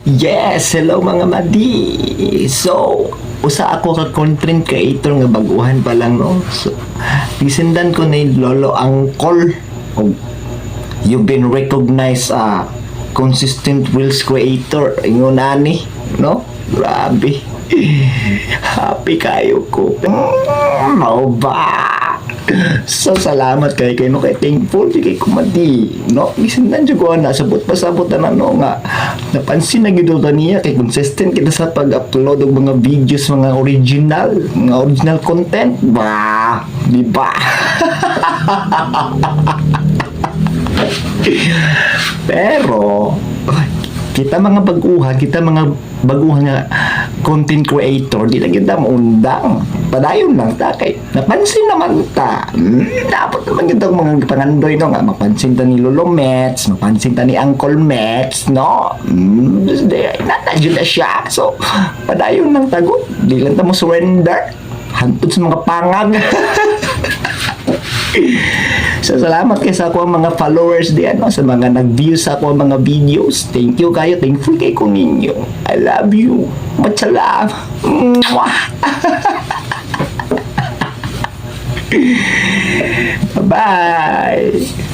Yes, hello mga madi. So, usa ako ka content creator nga baguhan pa lang no. So, gisindan ko ni Lolo Angkol. Oh, you've been recognized consistent reels creator. Ingon ani, no? Grabe. Happy kayo ko. Mao ba? So salamat kay no kay thankful kay kumadi no gisindan jud ko na sabot pasabot na no nga napansin na gid niya kay consistent kita sa pag-upload og mga videos mga original content ba di ba. Pero kita mga baguhan nga content creator di lang kita maundang padayon lang ta kay napansin naman ta dapat naman kita mga pangandoy no nga mapansin ta ni Lolo Mets mapansin ta ni Uncle Mets no nata jud na siya so padayon lang tagot di lang ta mo surrender hantod sa mga pangag. So salamat kay sa ako mga followers di ano sa mga nag-view sa ako mga videos. Thank you kayo, thankful kay ko ninyo. I love you. Much love. Bye-bye.